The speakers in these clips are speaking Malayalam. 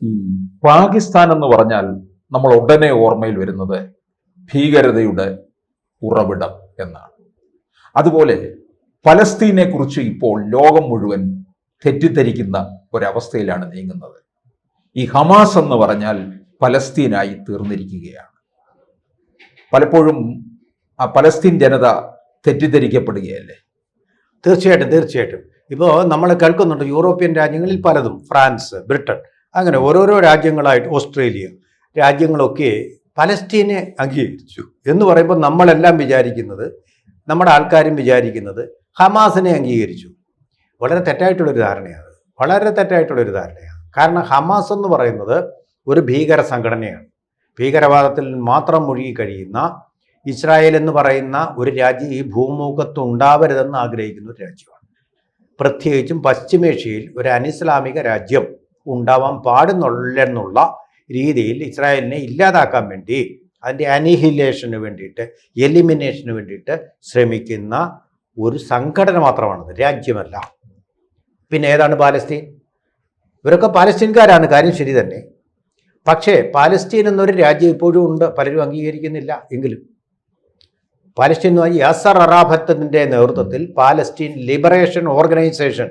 ഈ പാകിസ്ഥാൻ എന്ന് പറഞ്ഞാൽ നമ്മൾ ഉടനെ ഓർമ്മയിൽ വരുന്നത് ഭീകരതയുടെ ഉറവിടം എന്നാണ്. അതുപോലെ പലസ്തീനെ കുറിച്ച് ഇപ്പോൾ ലോകം മുഴുവൻ തെറ്റിദ്ധരിക്കുന്ന ഒരവസ്ഥയിലാണ് നീങ്ങുന്നത്. ഈ ഹമാസ് എന്ന് പറഞ്ഞാൽ പലസ്തീനായി തീർന്നിരിക്കുകയാണ്. പലപ്പോഴും ആ പലസ്തീൻ ജനത തെറ്റിദ്ധരിക്കപ്പെടുകയല്ലേ? തീർച്ചയായിട്ടും. ഇപ്പോൾ നമ്മൾ കേൾക്കുന്നുണ്ട് യൂറോപ്യൻ രാജ്യങ്ങളിൽ പലതും, ഫ്രാൻസ്, ബ്രിട്ടൻ, അങ്ങനെ ഓരോരോ രാജ്യങ്ങളായിട്ട്, ഓസ്ട്രേലിയ രാജ്യങ്ങളൊക്കെ പലസ്തീനെ അംഗീകരിച്ചു എന്ന് പറയുമ്പോൾ നമ്മളെല്ലാം വിചാരിക്കുന്നത്, നമ്മുടെ ആൾക്കാരും വിചാരിക്കുന്നത് ഹമാസിനെ അംഗീകരിച്ചു. വളരെ തെറ്റായിട്ടുള്ളൊരു ധാരണയാണ്. കാരണം ഹമാസ് എന്ന് പറയുന്നത് ഒരു ഭീകര സംഘടനയാണ്. ഭീകരവാദത്തിൽ മാത്രം മുഴുകി കഴിയുന്ന ഇസ്രായേൽ എന്ന് പറയുന്ന ഒരു രാജ്യം ഈ ഭൂമുഖത്ത് ഉണ്ടാവരുതെന്ന് ആഗ്രഹിക്കുന്ന ഒരു രാജ്യമാണ്. പ്രത്യേകിച്ചും പശ്ചിമേഷ്യയിൽ ഒരു അനിസ്ലാമിക രാജ്യം ഉണ്ടാവാൻ പാടുന്നില്ലെന്നുള്ള രീതിയിൽ ഇസ്രായേലിനെ ഇല്ലാതാക്കാൻ വേണ്ടി, അതിൻ്റെ അനിഹിലേഷന് വേണ്ടിയിട്ട്, എലിമിനേഷന് വേണ്ടിയിട്ട് ശ്രമിക്കുന്ന ഒരു സംഘടന മാത്രമാണത്, രാജ്യമല്ല. പിന്നെ ഏതാണ് പാലസ്തീൻ? ഇവരൊക്കെ പാലസ്തീൻകാരാണ്, കാര്യം ശരി തന്നെ. പക്ഷേ പാലസ്തീൻ എന്നൊരു രാജ്യം ഇപ്പോഴും ഉണ്ട്, പലരും അംഗീകരിക്കുന്നില്ല. എങ്കിലും പാലസ്തീൻ എന്ന് പറഞ്ഞാൽ യാസർ അറാഫത്തിന്റെ നേതൃത്വത്തിൽ Palestine Liberation Organisation,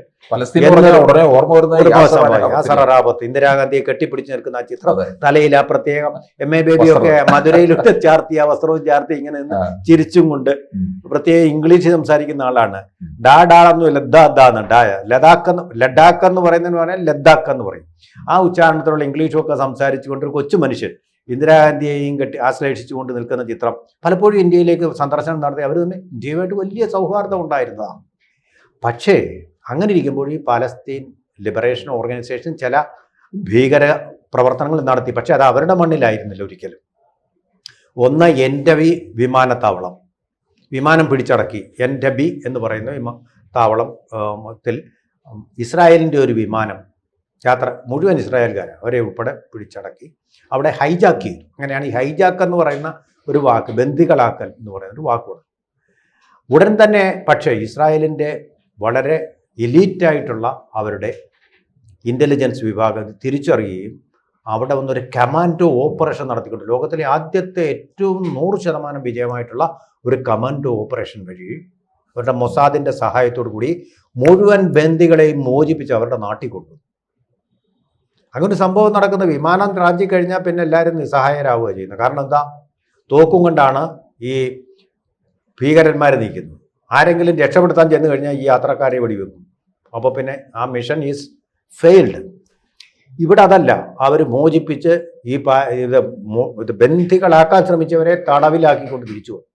Yasser Arafat ഇന്ദിരാഗാന്ധിയെ കെട്ടിപ്പിടിച്ച് നിൽക്കുന്ന ആ ചിത്രം, തലയിൽ ആ പ്രത്യേകം MA ബേബിയൊക്കെ മധുരയിലൊക്കെ ചാർത്തി, ആ വസ്ത്രവും ചാർത്തി ഇങ്ങനെ ചിരിച്ചും കൊണ്ട്, പ്രത്യേക ഇംഗ്ലീഷ് സംസാരിക്കുന്ന ആളാണ്. ലഡാക്ക് എന്ന് പറയുന്നതിന് പറഞ്ഞാൽ ലഡാക്ക് എന്ന് പറയും. ആ ഉച്ചാരണത്തിലുള്ള ഇംഗ്ലീഷും ഒക്കെ സംസാരിച്ചുകൊണ്ട് ഒരു കൊച്ചു മനുഷ്യൻ ഇന്ദിരാഗാന്ധിയെയും ആശ്ലേഷിച്ചുകൊണ്ട് നിൽക്കുന്ന ചിത്രം പലപ്പോഴും ഇന്ത്യയിലേക്ക് സന്ദർശനം നടത്തി അവർ തമ്മിൽ ഇന്ത്യയുമായിട്ട് വലിയ സൗഹാർദ്ദം ഉണ്ടായിരുന്നതാണ്. പക്ഷേ അങ്ങനെ ഇരിക്കുമ്പോൾ ഈ പാലസ്തീൻ ലിബറേഷൻ ഓർഗനൈസേഷൻ ചില ഭീകര പ്രവർത്തനങ്ങൾ നടത്തി. പക്ഷെ അത് അവരുടെ മണ്ണിലായിരുന്നില്ല ഒരിക്കലും. ഒന്ന്, എൻഡബി വിമാനത്താവളം, വിമാനം പിടിച്ചടക്കി. എൻഡബി എന്ന് പറയുന്ന താവളത്തിൽ ഇസ്രായേലിൻ്റെ ഒരു വിമാനം യാത്ര മുഴുവൻ ഇസ്രായേൽക്കാരാണ്, അവരെ ഉൾപ്പെടെ പിടിച്ചടക്കി അവിടെ ഹൈജാക്ക് ചെയ്തു. അങ്ങനെയാണ് ഈ ഹൈജാക്ക് എന്ന് പറയുന്ന ഒരു വാക്ക്, ബന്ദികളാക്കൽ എന്ന് പറയുന്ന ഒരു വാക്കുണ്ട്. ഉടൻ തന്നെ പക്ഷേ ഇസ്രായേലിൻ്റെ വളരെ എലീറ്റായിട്ടുള്ള അവരുടെ ഇൻ്റലിജൻസ് വിഭാഗം തിരിച്ചറിയുകയും അവിടെ വന്നൊരു കമാൻഡോ ഓപ്പറേഷൻ നടത്തിക്കൊണ്ട്, ലോകത്തിലെ ആദ്യത്തെ ഏറ്റവും 100% വിജയമായിട്ടുള്ള ഒരു കമാൻഡോ ഓപ്പറേഷൻ വഴി അവരുടെ മൊസാദിൻ്റെ സഹായത്തോടു കൂടി മുഴുവൻ ബന്ദികളെയും മോചിപ്പിച്ച് അവരുടെ നാട്ടിൽ കൊണ്ടു. അങ്ങനെ ഒരു സംഭവം നടക്കുന്ന, വിമാനം റാഞ്ചി കഴിഞ്ഞാൽ പിന്നെ എല്ലാവരും നിസ്സഹായരാവുക ചെയ്യുന്നത്. കാരണം എന്താ? തോക്കും കൊണ്ടാണ് ഈ ഭീകരന്മാർ നിൽക്കുന്നത്. ആരെങ്കിലും രക്ഷപ്പെടുത്താൻ ചെന്ന് കഴിഞ്ഞാൽ ഈ യാത്രക്കാരെ വെടിവെക്കും. അപ്പോൾ പിന്നെ ആ മിഷൻ ഈസ് ഫെയിൽഡ്. ഇവിടെ അതല്ല, അവർ മോചിപ്പിച്ച് ഇത് ബന്ധികളാക്കാൻ ശ്രമിച്ചവരെ തടവിലാക്കിക്കൊണ്ട് തിരിച്ചു വന്നു.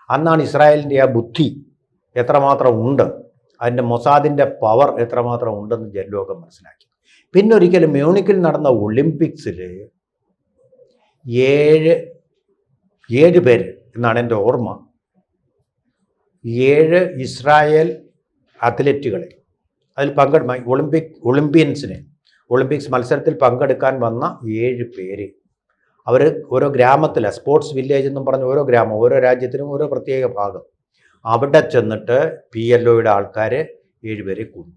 അന്നാണ് ഇസ്രായേലിൻ്റെ ആ ബുദ്ധി എത്രമാത്രം ഉണ്ട്, അതിൻ്റെ മൊസാദിൻ്റെ പവർ എത്രമാത്രം ഉണ്ടെന്ന് ലോകം മനസ്സിലാക്കി. പിന്നെ ഒരിക്കലും മ്യൂണിക്കിൽ നടന്ന ഒളിമ്പിക്സിൽ 7 പേര് എന്നാണ് എൻ്റെ ഓർമ്മ, 7 ഇസ്രായേൽ അത്ലറ്റുകളെ അതിൽ ഒളിമ്പിക്സ് മത്സരത്തിൽ പങ്കെടുക്കാൻ വന്ന 7 പേര്, അവർ ഓരോ ഗ്രാമത്തിലാണ്, സ്പോർട്സ് വില്ലേജ് എന്നും പറഞ്ഞ് ഓരോ ഗ്രാമം, ഓരോ രാജ്യത്തിനും ഓരോ പ്രത്യേക ഭാഗം, അവിടെ ചെന്നിട്ട് PLOയുടെ ആൾക്കാർ 7 പേരെ കൊന്നു.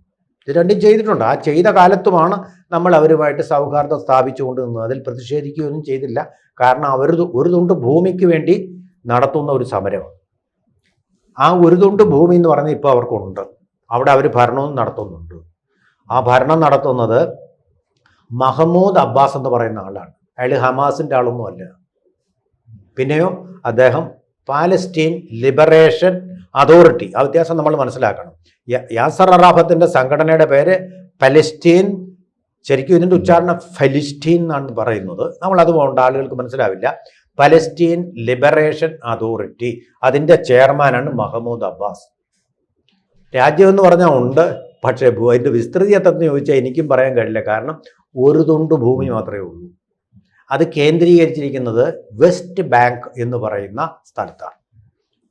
ഇത് രണ്ടും ചെയ്തിട്ടുണ്ട്. ആ ചെയ്ത കാലത്തുമാണ് നമ്മൾ അവരുമായിട്ട് സൗഹാർദ്ദം സ്ഥാപിച്ചുകൊണ്ട് നിന്നത്. അതിൽ പ്രതിഷേധിക്കുകയൊന്നും ചെയ്തില്ല. കാരണം അവർ ഒരു തുണ്ട് ഭൂമിക്ക് വേണ്ടി നടത്തുന്ന ഒരു സമരമാണ്. ആ ഒരു തുണ്ട് ഭൂമി എന്ന് പറഞ്ഞാൽ ഇപ്പോൾ അവർക്കുണ്ട്. അവിടെ അവർ ഭരണവും നടത്തുന്നുണ്ട്. ആ ഭരണം നടത്തുന്നത് മഹമ്മൂദ് അബ്ബാസ് എന്ന് പറയുന്ന ആളാണ്. അയാൾ ഹമാസിൻ്റെ ആളൊന്നും അല്ല. പിന്നെയോ അദ്ദേഹം പാലസ്തീൻ ലിബറേഷൻ അതോറിറ്റി, ആ വ്യത്യാസം നമ്മൾ മനസ്സിലാക്കണം. യാസർ അറാഫത്തിൻ്റെ സംഘടനയുടെ പേര് പലസ്തീൻ, ശരിക്കും ഇതിൻ്റെ ഉച്ചാരണം ഫലിസ്റ്റീൻ എന്നാണ് പറയുന്നത്. നമ്മളത് പോകേണ്ട, ആളുകൾക്ക് മനസ്സിലാവില്ല. പലസ്തീൻ ലിബറേഷൻ അതോറിറ്റി, അതിൻ്റെ ചെയർമാനാണ് മഹമ്മൂദ് അബ്ബാസ്. രാജ്യം എന്ന് പറഞ്ഞാൽ ഉണ്ട്, പക്ഷേ അതിൻ്റെ വിസ്തൃതി എത്രയെന്ന് ചോദിച്ചാൽ എനിക്കും പറയാൻ കഴിയില്ല. കാരണം ഒരു തുണ്ട് ഭൂമി മാത്രമേ ഉള്ളൂ. അത് കേന്ദ്രീകരിച്ചിരിക്കുന്നത് വെസ്റ്റ് ബാങ്ക് എന്ന് പറയുന്ന സ്ഥലത്താണ്,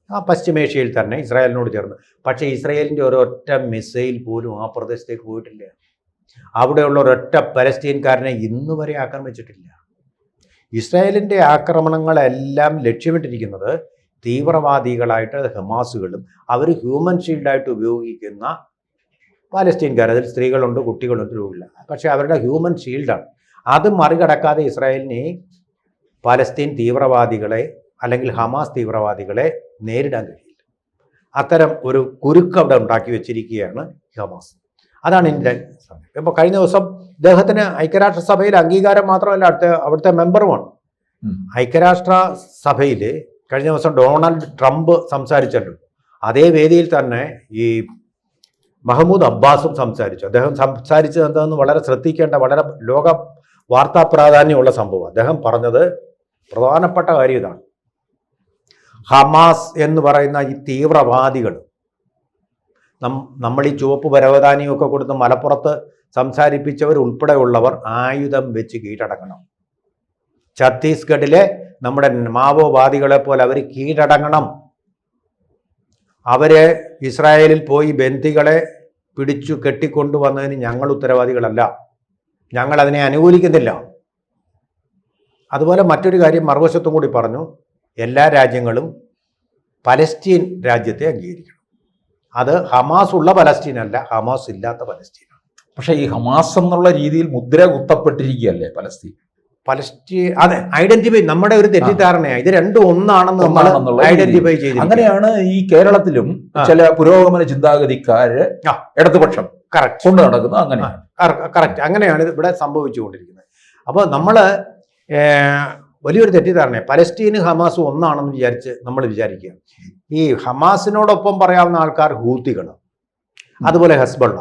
ആ പശ്ചിമേഷ്യയിൽ തന്നെ ഇസ്രായേലിനോട് ചേർന്ന്. പക്ഷേ ഇസ്രായേലിൻ്റെ ഒരൊറ്റ മിസൈൽ പോലും ആ പ്രദേശത്തേക്ക് പോയിട്ടില്ല. അവിടെയുള്ള ഒരൊറ്റ പലസ്തീൻകാരനെ ഇന്നു വരെ ആക്രമിച്ചിട്ടില്ല. ഇസ്രായേലിൻ്റെ ആക്രമണങ്ങളെല്ലാം ലക്ഷ്യമിട്ടിരിക്കുന്നത് തീവ്രവാദികളായിട്ട് ഹമാസുകളും അവർ ഹ്യൂമൻ ഷീൽഡായിട്ട് ഉപയോഗിക്കുന്ന പാലസ്തീൻകാർ, അതിൽ സ്ത്രീകളുണ്ട്, കുട്ടികളുണ്ട്, രൂപമില്ല. പക്ഷേ അവരുടെ ഹ്യൂമൻ ഷീൽഡാണ്. അത് മറികടക്കാതെ ഇസ്രായേലിനെ പലസ്തീൻ തീവ്രവാദികളെ അല്ലെങ്കിൽ ഹമാസ് തീവ്രവാദികളെ നേരിടാൻ കഴിയില്ല. അത്തരം ഒരു കുരുക്ക് അവിടെ ഉണ്ടാക്കി വെച്ചിരിക്കുകയാണ് ഹമാസ്. അതാണ് ഇതിൻ്റെ സമയം. ഇപ്പോൾ കഴിഞ്ഞ ദിവസം ഇദ്ദേഹത്തിന് ഐക്യരാഷ്ട്രസഭയിൽ അംഗീകാരം മാത്രമല്ല അവിടുത്തെ മെമ്പറുമാണ്. ഐക്യരാഷ്ട്ര സഭയിൽ കഴിഞ്ഞ ദിവസം ഡൊണാൾഡ് ട്രംപ് സംസാരിച്ചല്ലോ, അതേ വേദിയിൽ തന്നെ ഈ മഹ്മൂദ് അബ്ബാസും സംസാരിച്ചു. അദ്ദേഹം സംസാരിച്ചത് എന്താണെന്ന് വളരെ ശ്രദ്ധിക്കേണ്ട, വളരെ ലോക വാർത്താ പ്രാധാന്യമുള്ള സംഭവം. അദ്ദേഹം പറഞ്ഞത് പ്രധാനപ്പെട്ട കാര്യം ഇതാണ്: ഹമാസ് എന്ന് പറയുന്ന ഈ തീവ്രവാദികൾ, നമ്മൾ ഈ ചുവപ്പ് പരവതാനിയൊക്കെ കൊടുത്ത് മലപ്പുറത്ത് സംസാരിപ്പിച്ചവർ ഉൾപ്പെടെയുള്ളവർ ആയുധം വെച്ച് കീഴടങ്ങണം. ഛത്തീസ്ഗഡിലെ നമ്മുടെ മാവോവാദികളെ പോലെ അവർ കീഴടങ്ങണം. അവരെ ഇസ്രായേലിൽ പോയി ബന്ദികളെ പിടിച്ചു കെട്ടിക്കൊണ്ടുവന്നതിന് ഞങ്ങൾ ഉത്തരവാദികളല്ല, ഞങ്ങൾ അതിനെ അനുകൂലിക്കുന്നില്ല. അതുപോലെ മറ്റൊരു കാര്യം മറുവശത്തും കൂടി പറഞ്ഞു: എല്ലാ രാജ്യങ്ങളും പലസ്തീൻ രാജ്യത്തെ അംഗീകരിക്കണം. അത് ഹമാസ് ഉള്ള പലസ്തീൻ അല്ല, ഹമാസ് ഇല്ലാത്ത പലസ്തീനാണ്. പക്ഷേ ഈ ഹമാസ് എന്നുള്ള രീതിയിൽ മുദ്ര കുത്തപ്പെട്ടിരിക്കുകയല്ലേ പലസ്തീൻ? അതെ, ഐഡന്റിഫൈ, നമ്മുടെ ഒരു തെറ്റിദ്ധാരണയാണ്. ഇത് രണ്ടും ഒന്നാണെന്ന് നമ്മൾ ഐഡന്റിഫൈ ചെയ്തു. അങ്ങനെയാണ് ഈ കേരളത്തിലും ചില പുരോഗമന ചിന്താഗതിക്കാര് ഇടതുപക്ഷം കൊണ്ട് നടക്കുന്നത്. അങ്ങനെയാണ്, കറക്റ്റ്, അങ്ങനെയാണ് ഇത് ഇവിടെ സംഭവിച്ചുകൊണ്ടിരിക്കുന്നത്. അപ്പോൾ നമ്മൾ വലിയൊരു തെറ്റിദ്ധാരണ, പലസ്തീനും ഹമാസും ഒന്നാണെന്ന് നമ്മൾ വിചാരിക്കുക. ഈ ഹമാസിനോടൊപ്പം പറയാവുന്ന ആൾക്കാർ ഹൂത്തികൾ, അതുപോലെ ഹെസ്ബുള്ള,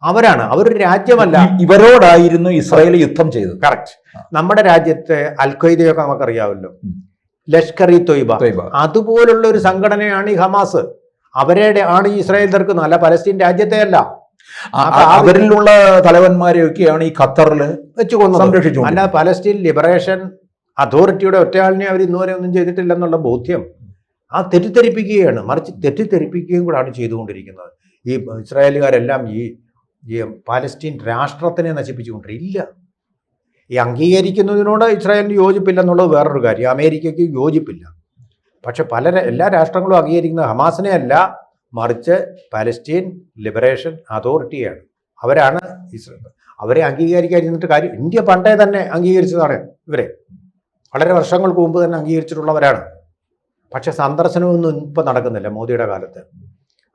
അവരൊരു രാജ്യമല്ല. ഇവരോടായിരുന്നു ഇസ്രായേൽ യുദ്ധം ചെയ്തത്. കറക്റ്റ്. നമ്മുടെ രാജ്യത്തെ അൽ-ഖ്വയ്ദയൊക്കെ നമുക്കറിയാമല്ലോ, ലഷ്കർ ഇ തൊയ്ബ, അതുപോലുള്ള ഒരു സംഘടനയാണ് ഈ ഹമാസ്. അവരുടെ ആണ് ഇസ്രായേൽ തീർക്കുന്നത്, അല്ല പലസ്തീൻ രാജ്യത്തെ അല്ല. അവരിലുള്ള തലവന്മാരെയൊക്കെയാണ് ഈ ഖത്തറിൽ വെച്ച് സംരക്ഷിച്ചു. അല്ല, പലസ്തീൻ ലിബറേഷൻ അതോറിറ്റിയുടെ ഒറ്റയാളിനെ അവർ ഇന്നുവരെ ഒന്നും ചെയ്തിട്ടില്ലെന്നുള്ള ബോധ്യം തെറ്റിദ്ധരിപ്പിക്കുകയാണ്. മറിച്ച് തെറ്റിദ്ധരിപ്പിക്കുകയും കൂടാണ് ചെയ്തുകൊണ്ടിരിക്കുന്നത്. ഈ ഇസ്രായേലുകാരെല്ലാം ഈ പാലസ്തീൻ രാഷ്ട്രത്തിനെ നശിപ്പിച്ചുകൊണ്ടിരില്ല. ഈ അംഗീകരിക്കുന്നതിനോട് ഇസ്രായേലിന് യോജിപ്പില്ലെന്നുള്ളത് വേറൊരു കാര്യം. അമേരിക്കയ്ക്ക് യോജിപ്പില്ല. പക്ഷെ എല്ലാ രാഷ്ട്രങ്ങളും അംഗീകരിക്കുന്നത് ഹമാസിനെ അല്ല, മറിച്ച് പാലസ്തീൻ ലിബറേഷൻ അതോറിറ്റിയാണ്. അവരാണ് അവരെ അംഗീകരിക്കാതിരുന്നിട്ട് കാര്യം. ഇന്ത്യ പണ്ടേ തന്നെ അംഗീകരിച്ചതാണ് ഇവരെ, വളരെ വർഷങ്ങൾക്ക് മുമ്പ് തന്നെ അംഗീകരിച്ചിട്ടുള്ളവരാണ്. പക്ഷെ സന്ദർശനമൊന്നും ഇപ്പം നടക്കുന്നില്ല. മോദിയുടെ കാലത്ത്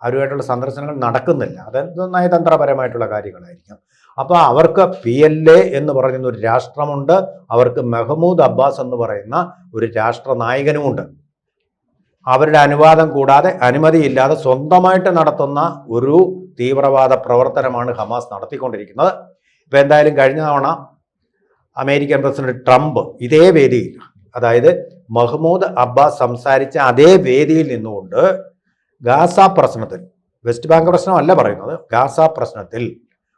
അവരുമായിട്ടുള്ള സന്ദർശനങ്ങൾ നടക്കുന്നില്ല. അത് നയതന്ത്രപരമായിട്ടുള്ള കാര്യങ്ങളായിരിക്കാം. അപ്പോൾ അവർക്ക് PLA എന്ന് പറയുന്ന ഒരു രാഷ്ട്രമുണ്ട്, അവർക്ക് മഹ്മൂദ് അബ്ബാസ് എന്ന് പറയുന്ന ഒരു രാഷ്ട്ര നായകനുമുണ്ട്. അവരുടെ അനുവാദം കൂടാതെ, അനുമതിയില്ലാതെ സ്വന്തമായിട്ട് നടത്തുന്ന ഒരു തീവ്രവാദ പ്രവർത്തനമാണ് ഹമാസ് നടത്തിക്കൊണ്ടിരിക്കുന്നത്. ഇപ്പം എന്തായാലും കഴിഞ്ഞ തവണ അമേരിക്കൻ പ്രസിഡന്റ് ട്രംപ് ഇതേ വേദിയിൽ, അതായത് മഹ്മൂദ് അബ്ബാസ് സംസാരിച്ച അതേ വേദിയിൽ നിന്നുകൊണ്ട് ഗാസ പ്രശ്നത്തിൽ, വെസ്റ്റ് ബാങ്ക് പ്രശ്നമല്ല പറയുന്നത്, ഗാസ പ്രശ്നത്തിൽ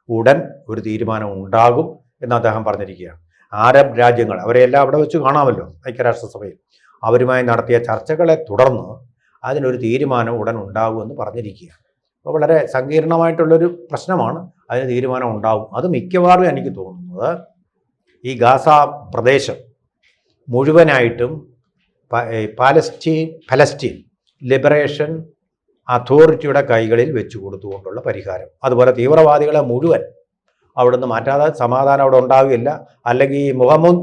ഉടൻ ഒരു തീരുമാനം ഉണ്ടാകും എന്ന് അദ്ദേഹം പറഞ്ഞിരിക്കുകയാണ്. അറബ് രാജ്യങ്ങൾ, അവരെല്ലാം അവിടെ വെച്ച് കാണാമല്ലോ ഐക്യരാഷ്ട്രസഭയിൽ, അവരുമായി നടത്തിയ ചർച്ചകളെ തുടർന്ന് അതിനൊരു തീരുമാനം ഉടൻ ഉണ്ടാകുമെന്ന് പറഞ്ഞിരിക്കുകയാണ്. അപ്പോൾ വളരെ സങ്കീർണമായിട്ടുള്ളൊരു പ്രശ്നമാണ്, അതിന് തീരുമാനം ഉണ്ടാവും. അത് മിക്കവാറും എനിക്ക് തോന്നുന്നത് ഈ ഗാസ പ്രദേശം മുഴുവനായിട്ടും പലസ്തീൻ ലിബറേഷൻ അതോറിറ്റിയുടെ കൈകളിൽ വെച്ചു കൊടുത്തുകൊണ്ടുള്ള പരിഹാരം, അതുപോലെ തീവ്രവാദികളെ മുഴുവൻ അവിടുന്ന് മാറ്റാതെ സമാധാനം അവിടെ ഉണ്ടാവുകയില്ല. അല്ലെങ്കിൽ ഈ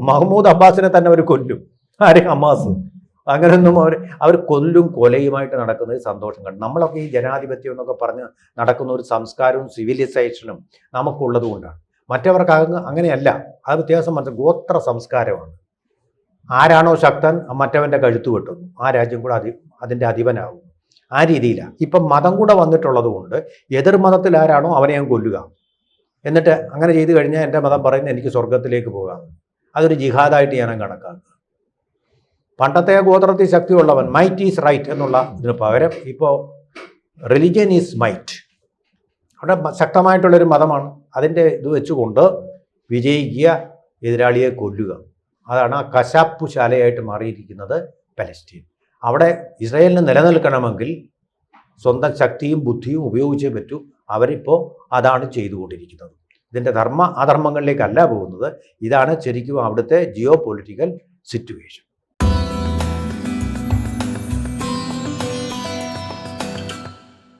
മഹ്മൂദ് അബ്ബാസിനെ തന്നെ അവർ കൊല്ലും. ആര്? ഹമാസ്. അങ്ങനെയൊന്നും അവർ കൊല്ലും കൊലയുമായിട്ട് നടക്കുന്നത് സന്തോഷം കണ്ടു. നമ്മളൊക്കെ ഈ ജനാധിപത്യം എന്നൊക്കെ പറഞ്ഞ് നടക്കുന്ന ഒരു സംസ്കാരവും സിവിലൈസേഷനും നമുക്കുള്ളത് കൊണ്ടാണ്. മറ്റവർക്ക് അങ്ങനെയല്ല. അത് വ്യത്യാസം മനസ്സിലാക്കും. ഗോത്ര സംസ്കാരമാണ്. ആരാണോ ശക്തൻ മറ്റവൻ്റെ കഴുത്ത് വെട്ടുന്നു, ആ രാജ്യം കൂടെ അതിൻ്റെ അധിപനാകും. ആ രീതിയിലാണ്. ഇപ്പം മതം കൂടെ വന്നിട്ടുള്ളത് കൊണ്ട് എതിർ മതത്തിൽ ആരാണോ അവനെ ഞാൻ കൊല്ലുക, എന്നിട്ട് അങ്ങനെ ചെയ്തു കഴിഞ്ഞാൽ എൻ്റെ മതം പറയുന്നത് എനിക്ക് സ്വർഗത്തിലേക്ക് പോകാം. അതൊരു ജിഹാദായിട്ട് ഞാൻ കണക്കാക്കുക. പണ്ടത്തെ ഗോത്രത്തിൽ ശക്തിയുള്ളവൻ, മൈറ്റ് ഈസ് റൈറ്റ് എന്നുള്ള ഇതിന് പകരം ഇപ്പോൾ റിലിജിയൻ ഈസ് മൈറ്റ്. അവിടെ ശക്തമായിട്ടുള്ളൊരു മതമാണ്. അതിൻ്റെ ഇത് വെച്ചുകൊണ്ട് വിജയിക്കുക, എതിരാളിയെ കൊല്ലുക. അതാണ് ആ കശാപ്പുശാലയായിട്ട് മാറിയിരിക്കുന്നത് പലസ്തീൻ. അവിടെ ഇസ്രായേലിന് നിലനിൽക്കണമെങ്കിൽ സ്വന്തം ശക്തിയും ബുദ്ധിയും ഉപയോഗിച്ചേ പറ്റൂ. അവരിപ്പോൾ അതാണ് ചെയ്തുകൊണ്ടിരിക്കുന്നത്. ഇതിൻ്റെ അധർമ്മങ്ങളിലേക്കല്ല പോകുന്നത്. ഇതാണ് ശരിക്കും അവിടുത്തെ ജിയോ പൊളിറ്റിക്കൽ സിറ്റുവേഷൻ.